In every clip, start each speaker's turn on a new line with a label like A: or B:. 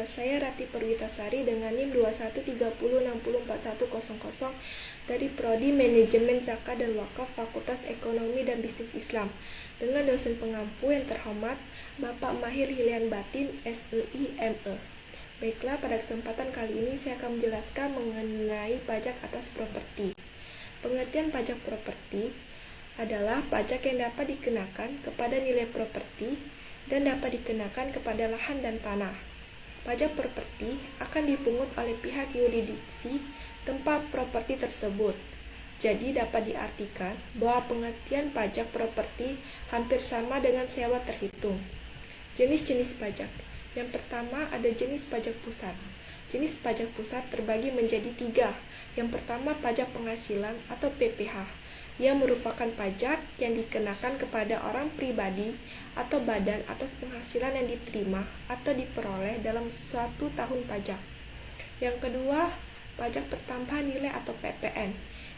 A: saya Rati Perwitasari dengan NIM 2130604100 dari Prodi Manajemen Zakat dan Wakaf Fakultas Ekonomi dan Bisnis Islam dengan dosen pengampu yang terhormat Bapak Mahir Hilian Batin, SEI, ME. Baiklah, pada kesempatan kali ini saya akan menjelaskan mengenai pajak atas properti. Pengertian pajak properti adalah pajak yang dapat dikenakan kepada nilai properti dan dapat dikenakan kepada lahan dan tanah. Pajak properti akan dipungut oleh pihak yurisdiksi tempat properti tersebut. Jadi dapat diartikan bahwa pengertian pajak properti hampir sama dengan sewa terhitung. Jenis-jenis pajak. Yang pertama ada jenis pajak pusat. Jenis pajak pusat terbagi menjadi 3. Yang pertama pajak penghasilan atau PPh, yang merupakan pajak yang dikenakan kepada orang pribadi atau badan atas penghasilan yang diterima atau diperoleh dalam suatu tahun pajak. Yang kedua, pajak pertambahan nilai atau PPN,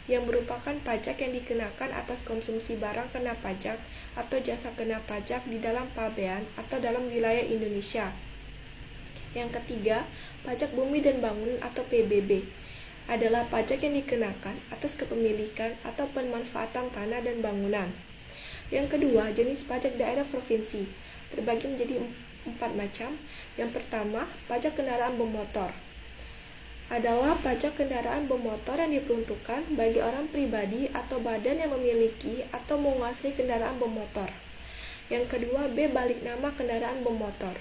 A: yang merupakan pajak yang dikenakan atas konsumsi barang kena pajak atau jasa kena pajak di dalam pabean atau dalam wilayah Indonesia. Yang ketiga, pajak bumi dan bangunan atau PBB, adalah pajak yang dikenakan atas kepemilikan atau pemanfaatan tanah dan bangunan. Yang kedua, jenis pajak daerah provinsi terbagi menjadi 4 macam. Yang pertama, pajak kendaraan bermotor adalah pajak kendaraan bermotor yang diperuntukkan bagi orang pribadi atau badan yang memiliki atau menguasai kendaraan bermotor. Yang kedua, B. Balik nama kendaraan bermotor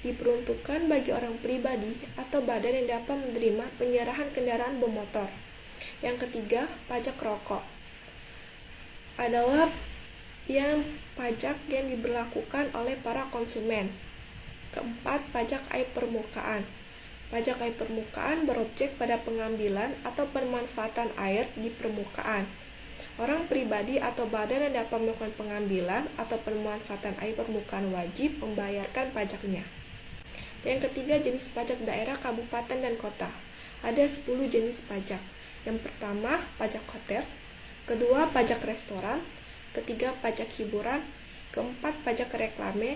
A: diperuntukkan bagi orang pribadi atau badan yang dapat menerima penyerahan kendaraan bermotor. Yang ketiga, pajak rokok adalah pajak yang diberlakukan oleh para konsumen. Keempat, pajak air permukaan. Pajak air permukaan berobjek pada pengambilan atau pemanfaatan air di permukaan. Orang pribadi atau badan yang dapat melakukan pengambilan atau pemanfaatan air permukaan wajib membayarkan pajaknya. Yang ketiga, jenis pajak daerah, kabupaten, dan kota. Ada 10 jenis pajak. Yang pertama, pajak hotel. Kedua, pajak restoran. Ketiga, pajak hiburan. Keempat, pajak reklame.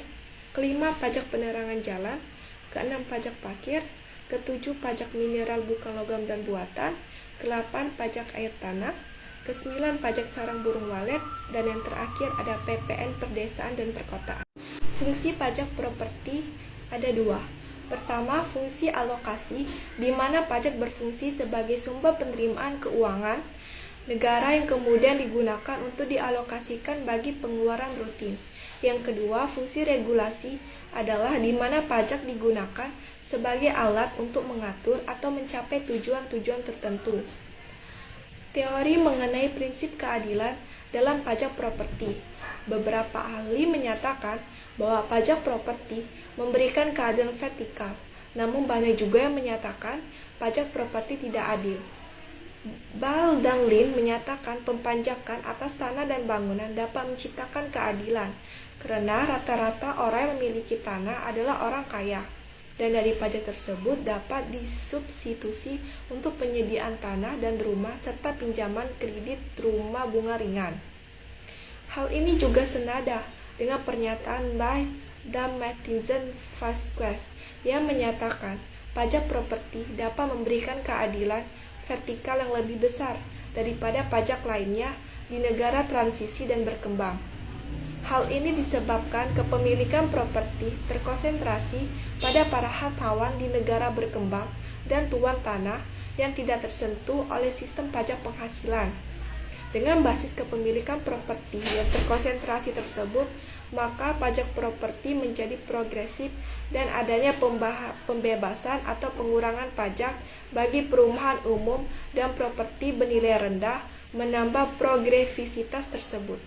A: Kelima, pajak penerangan jalan. Keenam, pajak parkir. Ketujuh, pajak mineral bukan logam dan buatan. Kedelapan, pajak air tanah. Kesembilan, pajak sarang burung walet. Dan yang terakhir ada PPN perdesaan dan perkotaan. Fungsi pajak properti ada 2. Pertama, fungsi alokasi, di mana pajak berfungsi sebagai sumber penerimaan keuangan negara yang kemudian digunakan untuk dialokasikan bagi pengeluaran rutin. Yang kedua, fungsi regulasi adalah di mana pajak digunakan sebagai alat untuk mengatur atau mencapai tujuan-tujuan tertentu. Teori mengenai prinsip keadilan dalam pajak properti. Beberapa ahli menyatakan bahwa pajak properti memberikan keadilan vertikal, namun banyak juga yang menyatakan pajak properti tidak adil. Ball dan Lin menyatakan pembajakan atas tanah dan bangunan dapat menciptakan keadilan, karena rata-rata orang yang memiliki tanah adalah orang kaya, dan dari pajak tersebut dapat disubstitusi untuk penyediaan tanah dan rumah serta pinjaman kredit rumah bunga ringan. Hal ini juga senada dengan pernyataan by dan Matheson Vasquez yang menyatakan pajak properti dapat memberikan keadilan vertikal yang lebih besar daripada pajak lainnya di negara transisi dan berkembang. Hal ini disebabkan kepemilikan properti terkonsentrasi pada para hartawan di negara berkembang dan tuan tanah yang tidak tersentuh oleh sistem pajak penghasilan. Dengan basis kepemilikan properti yang terkonsentrasi tersebut, maka pajak properti menjadi progresif dan adanya pembebasan atau pengurangan pajak bagi perumahan umum dan properti bernilai rendah menambah progresivitas tersebut.